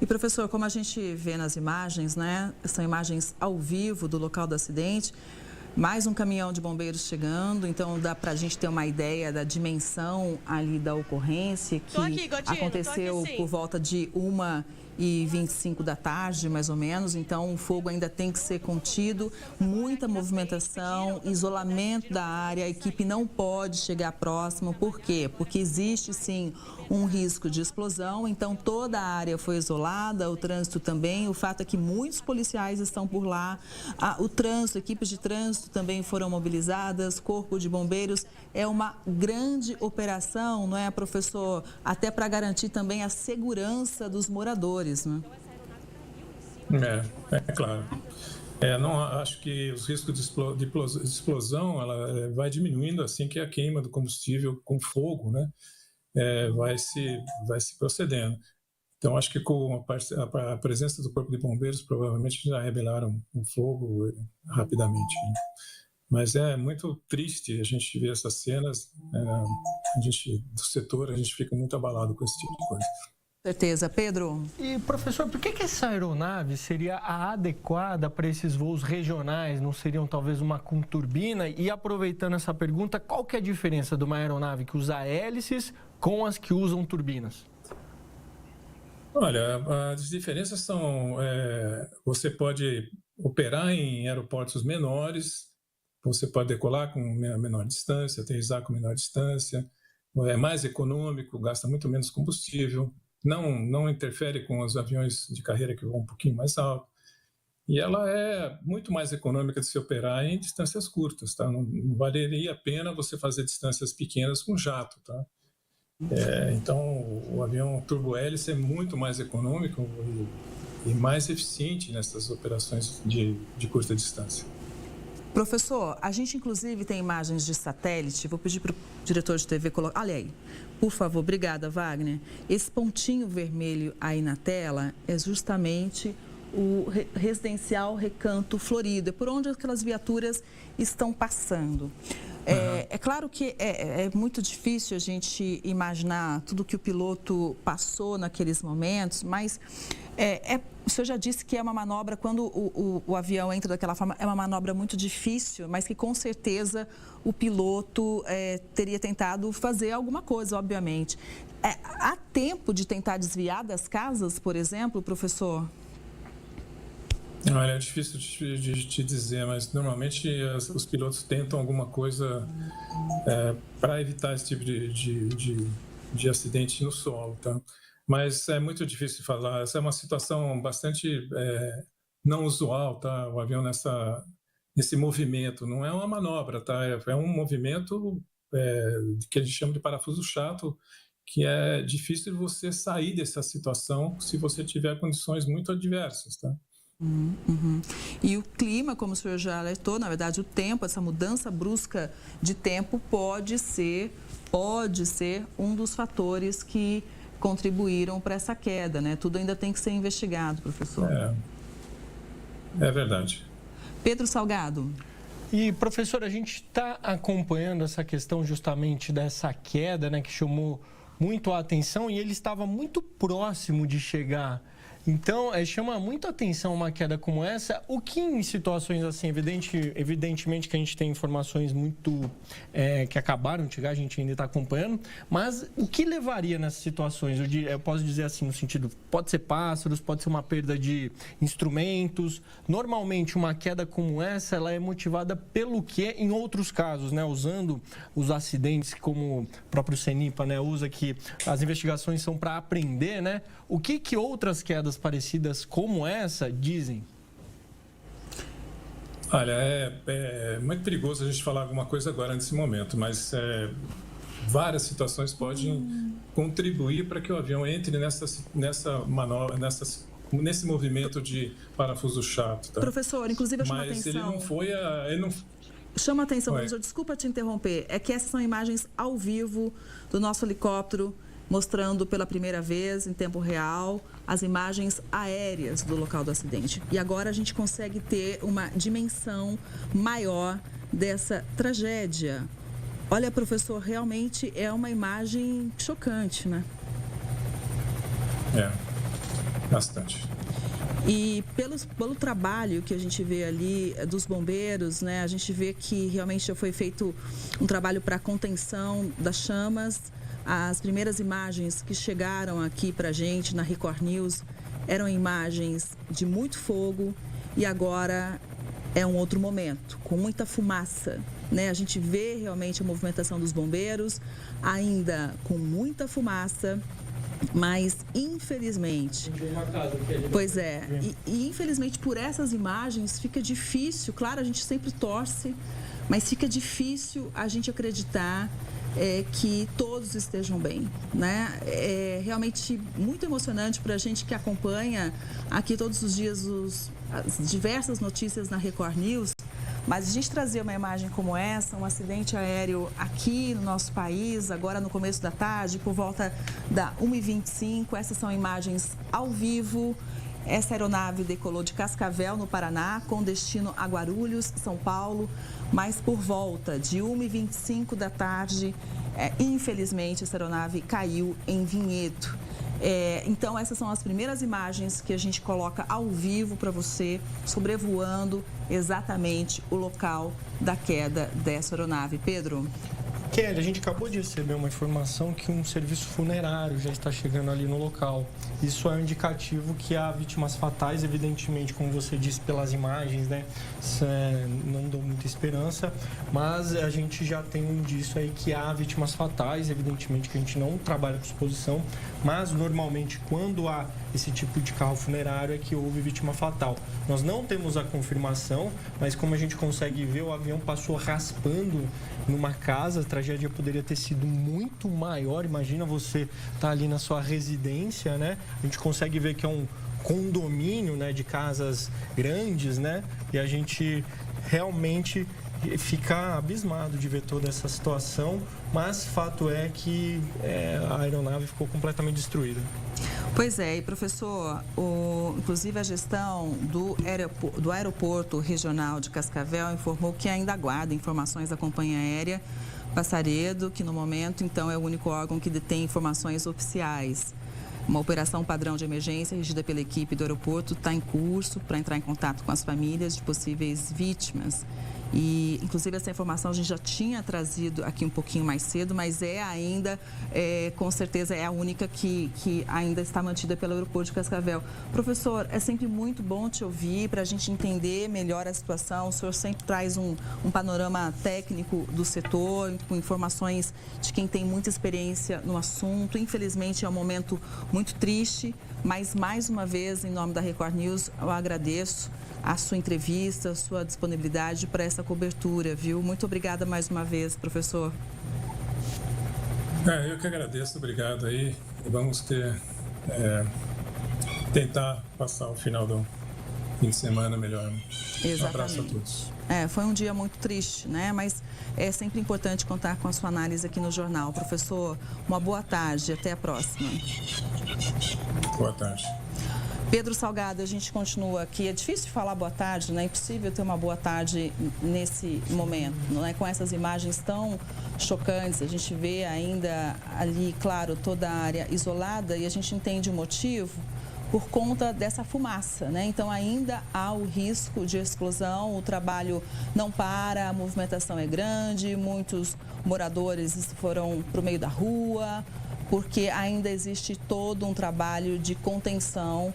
E, professor, como a gente vê nas imagens, né? São imagens ao vivo do local do acidente. Mais um caminhão de bombeiros chegando, então dá para a gente ter uma ideia da dimensão ali da ocorrência, que aconteceu por volta de 1h25 da tarde, mais ou menos. Então, o fogo ainda tem que ser contido, muita movimentação, isolamento da área, a equipe não pode chegar próximo. Por quê? Porque existe, sim, um risco de explosão, então toda a área foi isolada, o trânsito também. O fato é que muitos policiais estão por lá, o trânsito, equipes de trânsito também foram mobilizadas, corpo de bombeiros. É uma grande operação, não é, professor? Até para garantir também a segurança dos moradores, né? É claro. Não, acho que os riscos de explosão ela vai diminuindo assim que a queima do combustível com fogo, né, vai se procedendo. Então, acho que com a presença do Corpo de Bombeiros, provavelmente já rebelaram o fogo rapidamente, né? Mas é muito triste a gente ver essas cenas. Do setor, a gente fica muito abalado com esse tipo de coisa. Certeza. Pedro? E, professor, por que essa aeronave seria a adequada para esses voos regionais? Não seriam talvez uma com turbina? E aproveitando essa pergunta, qual que é a diferença de uma aeronave que usa hélices com as que usam turbinas? Olha, as diferenças são, você pode operar em aeroportos menores, você pode decolar com menor distância, aterrissar com menor distância, é mais econômico, gasta muito menos combustível, não interfere com os aviões de carreira que vão um pouquinho mais alto. E ela é muito mais econômica de se operar em distâncias curtas, tá? Não valeria a pena você fazer distâncias pequenas com jato, tá? Então, o avião turbo-hélice é muito mais econômico e mais eficiente nessas operações de curta distância. Professor, a gente inclusive tem imagens de satélite. Vou pedir para o diretor de TV colocar. Olha aí, por favor. Obrigada, Wagner. Esse pontinho vermelho aí na tela é justamente o residencial Recanto Florido. É por onde aquelas viaturas estão passando. É claro que é muito difícil a gente imaginar tudo que o piloto passou naqueles momentos, mas o senhor já disse que é uma manobra, quando o avião entra daquela forma, é uma manobra muito difícil, mas que com certeza o piloto teria tentado fazer alguma coisa, obviamente. Há tempo de tentar desviar das casas, por exemplo, professor? Olha, é difícil de te dizer, mas normalmente os pilotos tentam alguma coisa para evitar esse tipo de acidente no solo, tá? Mas é muito difícil de falar. Essa é uma situação bastante não usual, tá? O avião nesse movimento, não é uma manobra, tá? É um movimento que a gente chama de parafuso chato, que é difícil de você sair dessa situação se você tiver condições muito adversas, tá? E o clima, como o senhor já alertou, na verdade o tempo, essa mudança brusca de tempo pode ser um dos fatores que contribuíram para essa queda, né? Tudo ainda tem que ser investigado, professor. É verdade. Pedro Salgado. E, professor, a gente está acompanhando essa questão justamente dessa queda, né, que chamou muito a atenção, e ele estava muito próximo de chegar. Então, chama muito a atenção uma queda como essa. O que em situações assim, evidentemente que a gente tem informações muito que acabaram de chegar, a gente ainda está acompanhando, mas o que levaria nessas situações? Eu posso dizer assim, no sentido, pode ser pássaros, pode ser uma perda de instrumentos. Normalmente, uma queda como essa, ela é motivada pelo quê? Em outros casos, né? Usando os acidentes, como o próprio CENIPA, né, usa, que as investigações são para aprender, né? O que outras quedas parecidas como essa dizem? Olha, é muito perigoso a gente falar alguma coisa agora nesse momento, mas várias situações podem contribuir para que o avião entre nessa manobra, nesse movimento de parafuso chato, tá? Professor, inclusive chama atenção. Mas ele não foi Chama atenção, professor, desculpa te interromper, é que essas são imagens ao vivo do nosso helicóptero, mostrando pela primeira vez, em tempo real, as imagens aéreas do local do acidente. E agora a gente consegue ter uma dimensão maior dessa tragédia. Olha, professor, realmente é uma imagem chocante, né? Bastante. E pelo trabalho que a gente vê ali dos bombeiros, né, a gente vê que realmente já foi feito um trabalho para contenção das chamas. As primeiras imagens que chegaram aqui para a gente na Record News eram imagens de muito fogo e agora é um outro momento, com muita fumaça, né? A gente vê realmente a movimentação dos bombeiros, ainda com muita fumaça, mas infelizmente... Pois é, e infelizmente por essas imagens fica difícil, claro, a gente sempre torce, mas fica difícil a gente acreditar que todos estejam bem, né? É realmente muito emocionante para a gente que acompanha aqui todos os dias as diversas notícias na Record News, mas a gente trazer uma imagem como essa, um acidente aéreo aqui no nosso país, agora no começo da tarde, por volta da 1h25, essas são imagens ao vivo. Essa aeronave decolou de Cascavel, no Paraná, com destino a Guarulhos, São Paulo, mas por volta de 1h25 da tarde, infelizmente, essa aeronave caiu em Vinhedo. Então, essas são as primeiras imagens que a gente coloca ao vivo para você, sobrevoando exatamente o local da queda dessa aeronave. Pedro? Kelly, a gente acabou de receber uma informação que um serviço funerário já está chegando ali no local. Isso é um indicativo que há vítimas fatais, evidentemente, como você disse pelas imagens, né? Não deu muita esperança, mas a gente já tem um indício aí que há vítimas fatais, evidentemente que a gente não trabalha com exposição, mas normalmente quando há esse tipo de carro funerário é que houve vítima fatal. Nós não temos a confirmação, mas como a gente consegue ver, o avião passou raspando numa casa, a tragédia poderia ter sido muito maior. Imagina você estar ali na sua residência, né? A gente consegue ver que é um condomínio, né, de casas grandes, né? E a gente realmente fica abismado de ver toda essa situação, mas fato é que a aeronave ficou completamente destruída. Pois é, e professor, inclusive a gestão do aeroporto regional de Cascavel informou que ainda aguarda informações da companhia aérea Passaredo, que no momento, então, é o único órgão que detém informações oficiais. Uma operação padrão de emergência regida pela equipe do aeroporto está em curso para entrar em contato com as famílias de possíveis vítimas. E, inclusive, essa informação a gente já tinha trazido aqui um pouquinho mais cedo, mas ainda, com certeza, é a única que ainda está mantida pelo aeroporto de Cascavel. Professor, é sempre muito bom te ouvir para a gente entender melhor a situação. O senhor sempre traz um panorama técnico do setor, com informações de quem tem muita experiência no assunto. Infelizmente, é um momento muito triste, mas, mais uma vez, em nome da Record News, eu agradeço a sua entrevista, a sua disponibilidade para essa cobertura, viu? Muito obrigada mais uma vez, professor. Eu que agradeço, obrigado aí. Vamos tentar passar o final do fim de semana melhor. Exatamente. Um abraço a todos. Foi um dia muito triste, né? Mas é sempre importante contar com a sua análise aqui no jornal. Professor, uma boa tarde, até a próxima. Boa tarde. Pedro Salgado, a gente continua aqui. É difícil falar boa tarde, né? É impossível ter uma boa tarde nesse momento, não é? Com essas imagens tão chocantes, a gente vê ainda ali, claro, toda a área isolada e a gente entende o motivo por conta dessa fumaça, né? Então, ainda há o risco de explosão, o trabalho não para, a movimentação é grande, muitos moradores foram para o meio da rua, porque ainda existe todo um trabalho de contenção.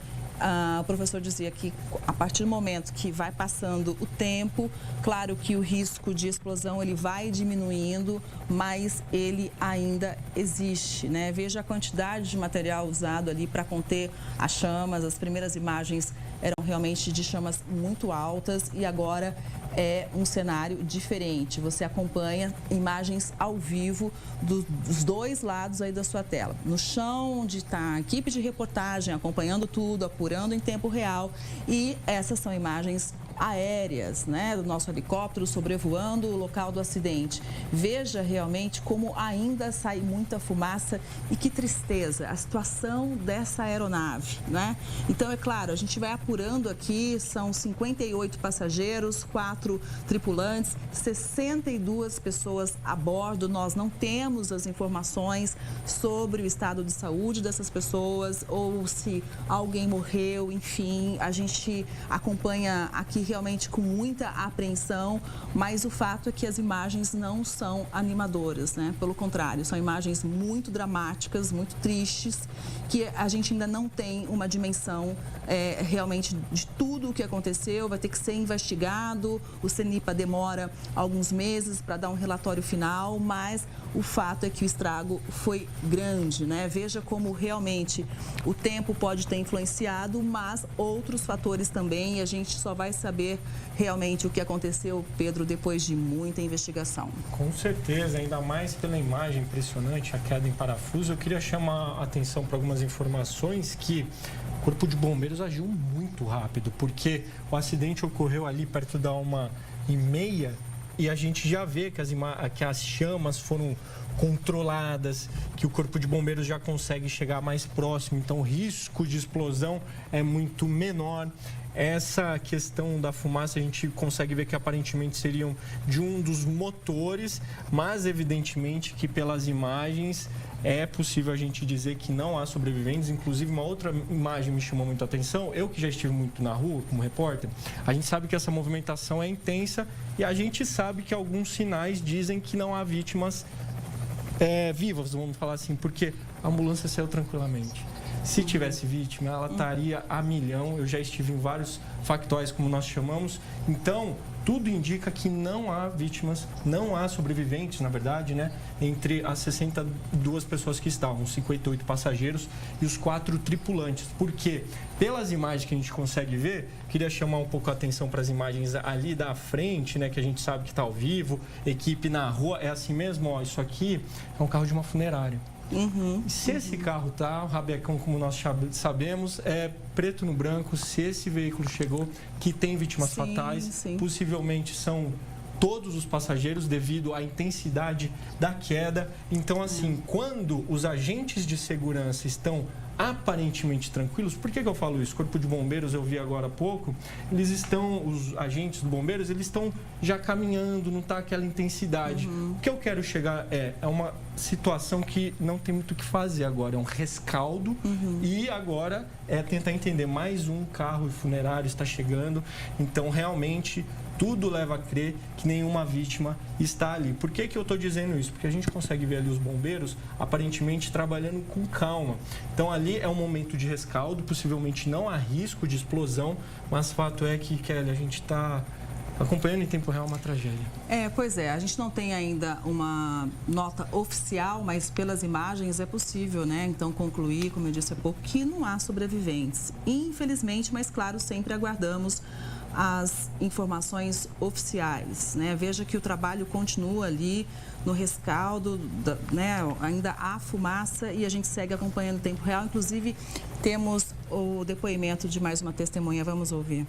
O professor dizia que a partir do momento que vai passando o tempo, claro que o risco de explosão ele vai diminuindo, mas ele ainda existe, né? Veja a quantidade de material usado ali para conter as chamas. As primeiras imagens eram realmente de chamas muito altas e agora é um cenário diferente. Você acompanha imagens ao vivo dos dois lados aí da sua tela. No chão, onde está a equipe de reportagem acompanhando tudo, apurando em tempo real. E essas são imagens aéreas, né, do nosso helicóptero sobrevoando o local do acidente. Veja realmente como ainda sai muita fumaça e que tristeza a situação dessa aeronave, né? Então, é claro, a gente vai apurando aqui, são 58 passageiros, 4 tripulantes, 62 pessoas a bordo. Nós não temos as informações sobre o estado de saúde dessas pessoas ou se alguém morreu, enfim, a gente acompanha aqui realmente com muita apreensão, mas o fato é que as imagens não são animadoras, né? Pelo contrário, são imagens muito dramáticas, muito tristes, que a gente ainda não tem uma dimensão realmente de tudo o que aconteceu. Vai ter que ser investigado, o CENIPA demora alguns meses para dar um relatório final, mas o fato é que o estrago foi grande, né? Veja como realmente o tempo pode ter influenciado, mas outros fatores também, e a gente só vai saber realmente o que aconteceu, Pedro, depois de muita investigação. Com certeza, ainda mais pela imagem impressionante, a queda em parafuso. Eu queria chamar a atenção para algumas informações que o Corpo de Bombeiros agiu muito rápido, porque o acidente ocorreu ali perto da 1h30 e a gente já vê que as chamas foram controladas, que o Corpo de Bombeiros já consegue chegar mais próximo, então o risco de explosão é muito menor. Essa questão da fumaça a gente consegue ver que aparentemente seriam de um dos motores, mas evidentemente que pelas imagens é possível a gente dizer que não há sobreviventes. Inclusive, uma outra imagem me chamou muito a atenção. Eu que já estive muito na rua como repórter, a gente sabe que essa movimentação é intensa e a gente sabe que alguns sinais dizem que não há vítimas vivas, vamos falar assim, porque a ambulância saiu tranquilamente. Se tivesse vítima, ela estaria a milhão. Eu já estive em vários factóis, como nós chamamos. Então, tudo indica que não há vítimas, não há sobreviventes, na verdade, né? Entre as 62 pessoas que estavam, os 58 passageiros e os 4 tripulantes. Porque, pelas imagens que a gente consegue ver, queria chamar um pouco a atenção para as imagens ali da frente, né? Que a gente sabe que está ao vivo, equipe na rua. É assim mesmo, ó, isso aqui é um carro de uma funerária. Se esse carro tá, o rabecão, como nós sabemos, é preto no branco. Se esse veículo chegou, que tem vítimas fatais, possivelmente são todos os passageiros devido à intensidade da queda. Então, assim, quando os agentes de segurança estão aparentemente tranquilos, por que eu falo isso? Corpo de Bombeiros, eu vi agora há pouco, os agentes do Bombeiros, eles estão já caminhando, não está aquela intensidade. O que eu quero chegar é uma situação que não tem muito o que fazer agora, é um rescaldo e agora é tentar entender, mais um carro funerário está chegando, então realmente tudo leva a crer que nenhuma vítima está ali. Por que eu estou dizendo isso? Porque a gente consegue ver ali os bombeiros aparentemente trabalhando com calma. Então ali é um momento de rescaldo, possivelmente não há risco de explosão, mas fato é que, Kelly, a gente está acompanhando em tempo real uma tragédia. Pois é, a gente não tem ainda uma nota oficial, mas pelas imagens é possível, né? Então concluir, como eu disse há pouco, que não há sobreviventes. Infelizmente, mas claro, sempre aguardamos as informações oficiais, né? Veja que o trabalho continua ali no rescaldo, né? Ainda há fumaça e a gente segue acompanhando em tempo real. Inclusive, temos o depoimento de mais uma testemunha. Vamos ouvir.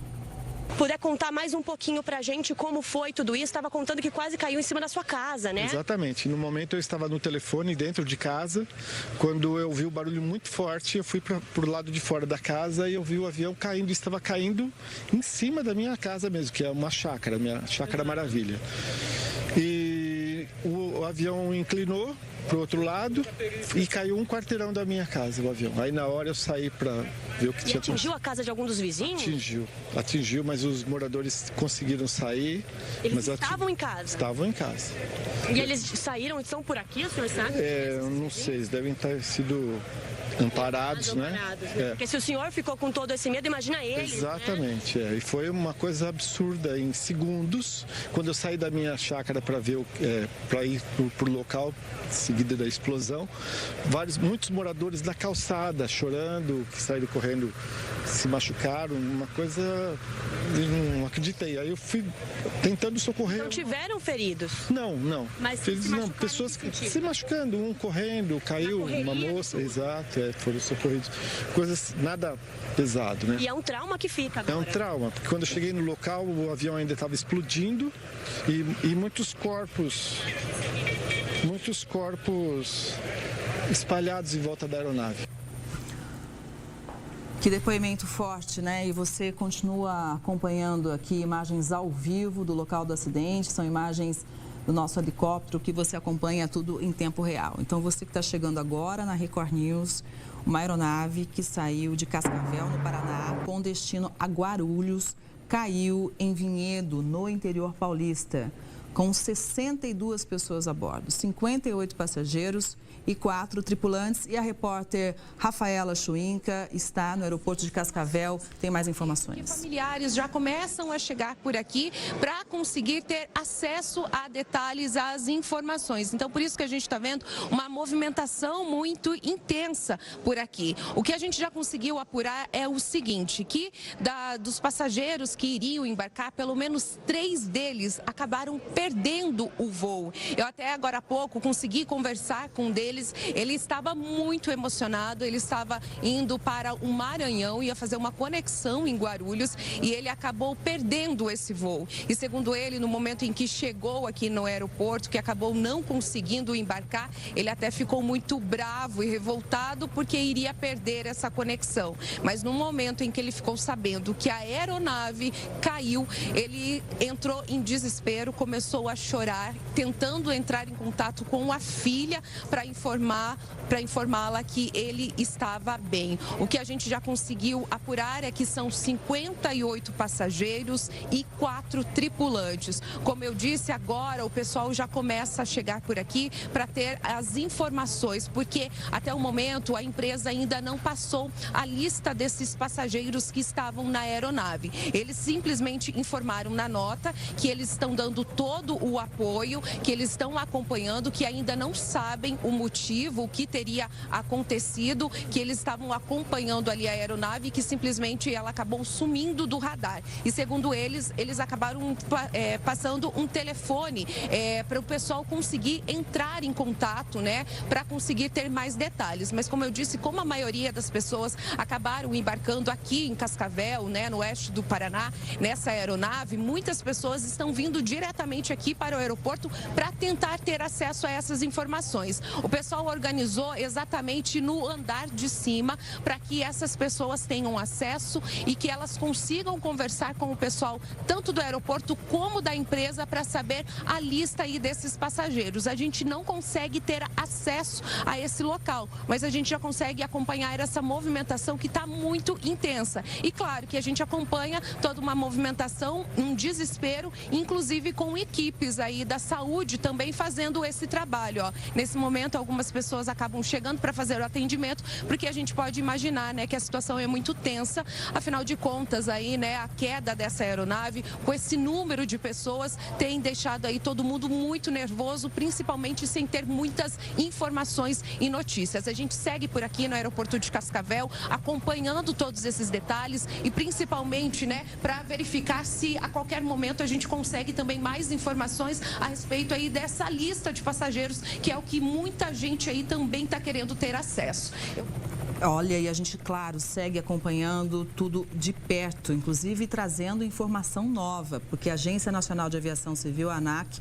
Puder contar mais um pouquinho pra gente como foi tudo isso? Estava contando que quase caiu em cima da sua casa, né? Exatamente. No momento eu estava no telefone dentro de casa. Quando eu vi o barulho muito forte, eu fui pro lado de fora da casa e eu vi o avião caindo. Estava caindo em cima da minha casa mesmo, que é uma chácara, minha chácara Maravilha. E o avião inclinou pro outro lado e caiu um quarteirão da minha casa, o avião. Aí na hora eu saí para ver o que tinha acontecido. Atingiu a casa de algum dos vizinhos? Atingiu, mas os moradores conseguiram sair. Eles estavam em casa? Estavam em casa. E eles saíram e estão por aqui, o senhor sabe? Eu não sei, eles devem ter sido amparados, né? Porque se o senhor ficou com todo esse medo, imagina eles. Exatamente, né? E foi uma coisa absurda. Em segundos, quando eu saí da minha chácara para ver, para ir pro local seguida da explosão, muitos moradores da calçada chorando, que saíram correndo se machucaram, uma coisa, eu não acreditei. Aí eu fui tentando socorrer. Não tiveram feridos? Não. Mas pessoas se machucando, um correndo, caiu uma moça, exato, foram socorridos. Coisas nada pesado, né? E é um trauma que fica agora. É um trauma, porque quando eu cheguei no local, o avião ainda estava explodindo e muitos corpos espalhados em volta da aeronave. Que depoimento forte, né? E você continua acompanhando aqui imagens ao vivo do local do acidente, são imagens do nosso helicóptero que você acompanha tudo em tempo real. Então, você que está chegando agora na Record News, uma aeronave que saiu de Cascavel, no Paraná, com destino a Guarulhos, caiu em Vinhedo, no interior paulista, com 62 pessoas a bordo, 58 passageiros e 4 tripulantes. E a repórter Rafaela Chuinca está no aeroporto de Cascavel, tem mais informações. Familiares já começam a chegar por aqui para conseguir ter acesso a detalhes, às informações. Então, por isso que a gente está vendo uma movimentação muito intensa por aqui. O que a gente já conseguiu apurar é o seguinte, que dos passageiros que iriam embarcar, pelo menos 3 deles acabaram perdendo o voo. Eu até agora há pouco consegui conversar com um deles. Ele estava muito emocionado, ele estava indo para o Maranhão, ia fazer uma conexão em Guarulhos e ele acabou perdendo esse voo. E segundo ele, no momento em que chegou aqui no aeroporto, que acabou não conseguindo embarcar, ele até ficou muito bravo e revoltado porque iria perder essa conexão. Mas no momento em que ele ficou sabendo que a aeronave caiu, ele entrou em desespero, começou a chorar, tentando entrar em contato com a filha para informá-la que ele estava bem. O que a gente já conseguiu apurar é que são 58 passageiros e 4 tripulantes. Como eu disse, agora o pessoal já começa a chegar por aqui para ter as informações, porque até o momento a empresa ainda não passou a lista desses passageiros que estavam na aeronave. Eles simplesmente informaram na nota que eles estão dando todo o apoio, que eles estão acompanhando, que ainda não sabem o motivo, o que teria acontecido, que eles estavam acompanhando ali a aeronave e que simplesmente ela acabou sumindo do radar. E segundo eles acabaram passando um telefone para o pessoal conseguir entrar em contato, né, para conseguir ter mais detalhes. Mas como eu disse, como a maioria das pessoas acabaram embarcando aqui em Cascavel, né, no oeste do Paraná, nessa aeronave, muitas pessoas estão vindo diretamente aqui para o aeroporto para tentar ter acesso a essas informações. O pessoal organizou exatamente no andar de cima para que essas pessoas tenham acesso e que elas consigam conversar com o pessoal tanto do aeroporto como da empresa para saber a lista aí desses passageiros. A gente não consegue ter acesso a esse local, mas a gente já consegue acompanhar essa movimentação que está muito intensa. E claro que a gente acompanha toda uma movimentação, um desespero, inclusive com equipes aí da saúde também fazendo esse trabalho. Nesse momento, algumas pessoas acabam chegando para fazer o atendimento, porque a gente pode imaginar, né, que a situação é muito tensa. Afinal de contas, aí, né, a queda dessa aeronave, com esse número de pessoas, tem deixado aí todo mundo muito nervoso, principalmente sem ter muitas informações e notícias. A gente segue por aqui no aeroporto de Cascavel, acompanhando todos esses detalhes e principalmente, né, para verificar se a qualquer momento a gente consegue também mais informações a respeito aí dessa lista de passageiros, que é o que muita gente aí também está querendo ter acesso. Olha, e a gente, claro, segue acompanhando tudo de perto, inclusive trazendo informação nova, porque a Agência Nacional de Aviação Civil, a ANAC,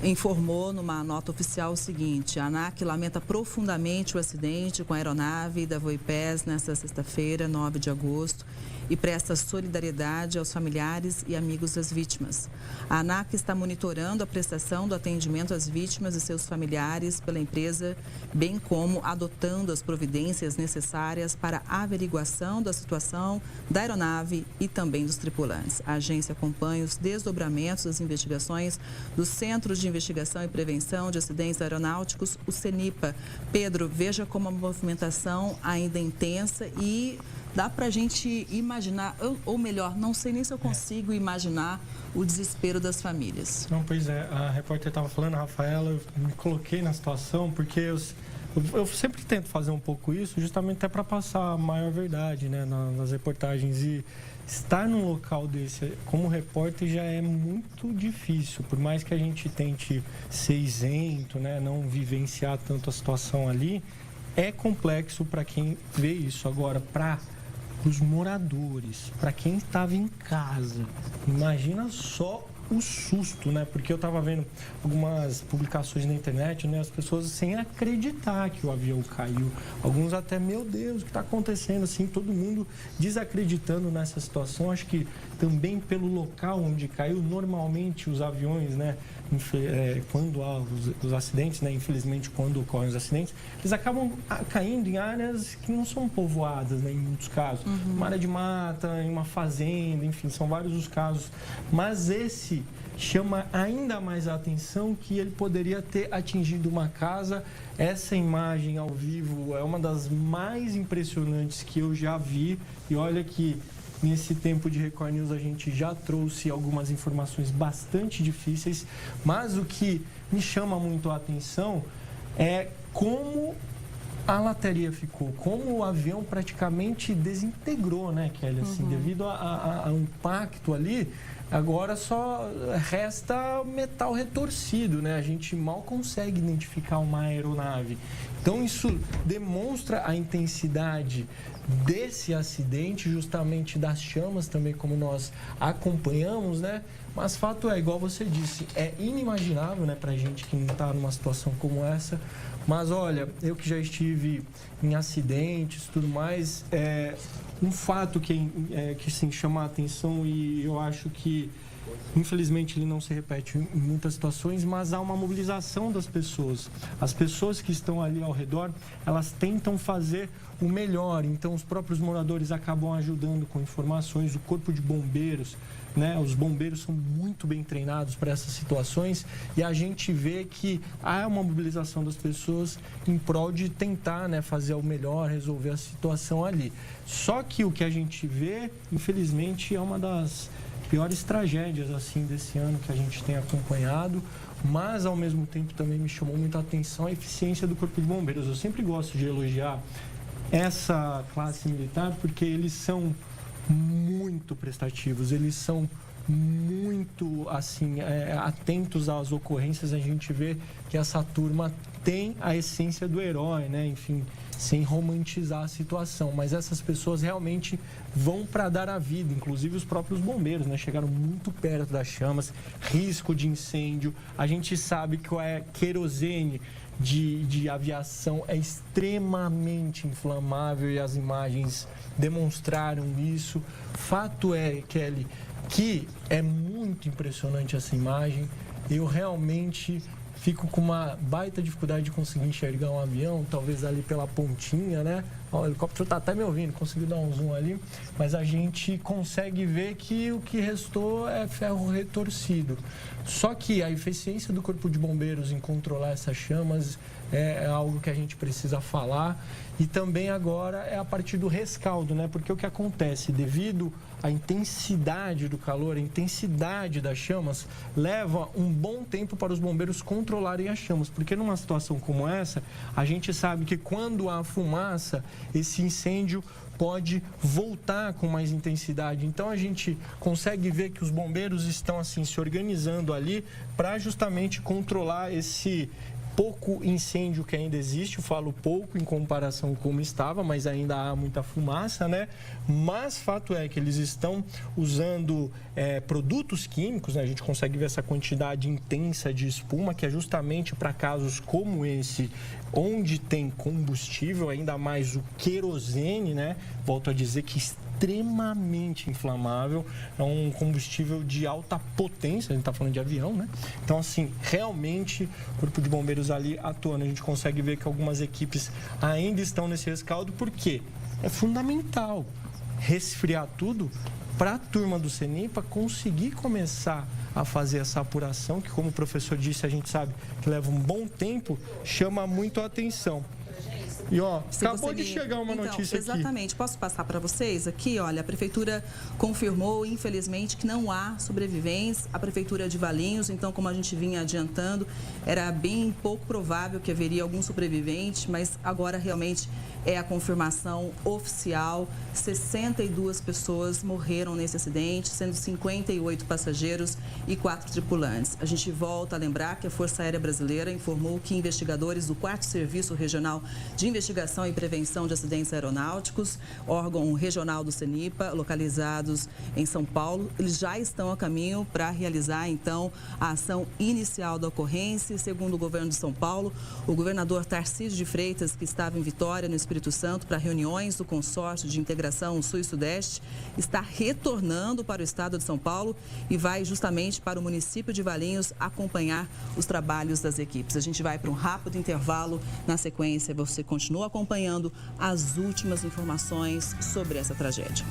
informou numa nota oficial o seguinte: a ANAC lamenta profundamente o acidente com a aeronave da Voipés nesta sexta-feira, 9 de agosto, e presta solidariedade aos familiares e amigos das vítimas. A ANAC está monitorando a prestação do atendimento às vítimas e seus familiares pela empresa, bem como adotando as providências necessárias para a averiguação da situação da aeronave e também dos tripulantes. A agência acompanha os desdobramentos das investigações dos Centros de Investigação e Prevenção de Acidentes Aeronáuticos, o CENIPA. Pedro, veja como a movimentação ainda é intensa e dá para a gente imaginar, ou melhor, não sei nem se eu consigo imaginar o desespero das famílias. Não, pois é, a repórter estava falando, a Rafaela, eu me coloquei na situação porque Eu sempre tento fazer um pouco isso, justamente até para passar a maior verdade, né, nas reportagens. E estar num local desse como repórter já é muito difícil, por mais que a gente tente ser isento, né, não vivenciar tanto a situação ali, é complexo para quem vê isso. Agora, para os moradores, para quem estava em casa, imagina só o susto, né? Porque eu estava vendo algumas publicações na internet, né? As pessoas sem acreditar que o avião caiu. Alguns até, meu Deus, o que está acontecendo? Assim, todo mundo desacreditando nessa situação. Acho que também pelo local onde caiu, normalmente os aviões, né? Quando há os acidentes, né? Infelizmente, quando ocorrem os acidentes, eles acabam caindo em áreas que não são povoadas, né? Em muitos casos. Uma área de mata, em uma fazenda, enfim, são vários os casos. Mas esse chama ainda mais a atenção que ele poderia ter atingido uma casa. Essa imagem ao vivo é uma das mais impressionantes que eu já vi. E olha que nesse tempo de Record News a gente já trouxe algumas informações bastante difíceis, mas o que me chama muito a atenção é como a lataria ficou, como o avião praticamente desintegrou, né, Kelly? Assim, devido a um impacto ali, agora só resta metal retorcido, né? A gente mal consegue identificar uma aeronave. Então, isso demonstra a intensidade desse acidente, justamente das chamas também, como nós acompanhamos, né? Mas fato é, igual você disse, é inimaginável, né, pra gente que não está numa situação como essa. Mas olha, eu que já estive em acidentes e tudo mais, um fato que sim, chama a atenção, e eu acho que infelizmente ele não se repete em muitas situações, mas há uma mobilização das pessoas. As pessoas que estão ali ao redor, elas tentam fazer o melhor, então os próprios moradores acabam ajudando com informações, o corpo de bombeiros, né? Os bombeiros são muito bem treinados para essas situações e a gente vê que há uma mobilização das pessoas em prol de tentar, né, fazer o melhor, resolver a situação ali. Só que o que a gente vê, infelizmente, é uma das piores tragédias assim desse ano que a gente tem acompanhado, mas ao mesmo tempo também me chamou muita atenção a eficiência do Corpo de Bombeiros. Eu sempre gosto de elogiar essa classe militar porque eles são muito prestativos, eles são muito assim atentos às ocorrências. A gente vê que essa turma tem a essência do herói, né? Enfim, sem romantizar a situação, mas essas pessoas realmente vão para dar a vida, inclusive os próprios bombeiros, né? Chegaram muito perto das chamas, risco de incêndio. A gente sabe que o querosene de aviação é extremamente inflamável e as imagens demonstraram isso. Fato é, Kelly, que é muito impressionante essa imagem. Eu realmente fico com uma baita dificuldade de conseguir enxergar um avião, talvez ali pela pontinha, né? Ó, o helicóptero está até me ouvindo, conseguiu dar um zoom ali, mas a gente consegue ver que o que restou é ferro retorcido. Só que a eficiência do Corpo de Bombeiros em controlar essas chamas é algo que a gente precisa falar. E também agora é a partir do rescaldo, né? Porque o que acontece, devido à intensidade do calor, a intensidade das chamas, leva um bom tempo para os bombeiros controlarem as chamas. Porque numa situação como essa, a gente sabe que quando há fumaça, esse incêndio pode voltar com mais intensidade. Então a gente consegue ver que os bombeiros estão assim se organizando ali para justamente controlar esse pouco incêndio que ainda existe. Eu falo pouco em comparação com como estava, mas ainda há muita fumaça, né? Mas fato é que eles estão usando produtos químicos, né? A gente consegue ver essa quantidade intensa de espuma, que é justamente para casos como esse, onde tem combustível, ainda mais o querosene, né? Volto a dizer que extremamente inflamável, é um combustível de alta potência, a gente está falando de avião, né? Então, assim, realmente, o Corpo de Bombeiros ali atuando, a gente consegue ver que algumas equipes ainda estão nesse rescaldo, porque é fundamental resfriar tudo para a turma do CENIPA conseguir começar a fazer essa apuração, que, como o professor disse, a gente sabe que leva um bom tempo, chama muito a atenção. E ó, acabou de chegar uma notícia aqui. Exatamente. Posso passar para vocês aqui? Olha, a Prefeitura confirmou, infelizmente, que não há sobreviventes. A Prefeitura de Valinhos, então, como a gente vinha adiantando, era bem pouco provável que haveria algum sobrevivente, mas agora realmente é a confirmação oficial. 62 pessoas morreram nesse acidente, sendo 58 passageiros e 4 tripulantes. A gente volta a lembrar que a Força Aérea Brasileira informou que investigadores do 4º Serviço Regional de Investigação e Prevenção de Acidentes Aeronáuticos, órgão regional do CENIPA, localizados em São Paulo, eles já estão a caminho para realizar, então, a ação inicial da ocorrência. Segundo o governo de São Paulo, o governador Tarcísio de Freitas, que estava em Vitória, no Espírito Santo, para reuniões do Consórcio de Integração Sul e Sudeste, está retornando para o estado de São Paulo e vai justamente para o município de Valinhos acompanhar os trabalhos das equipes. A gente vai para um rápido intervalo. Na sequência, você continua acompanhando as últimas informações sobre essa tragédia.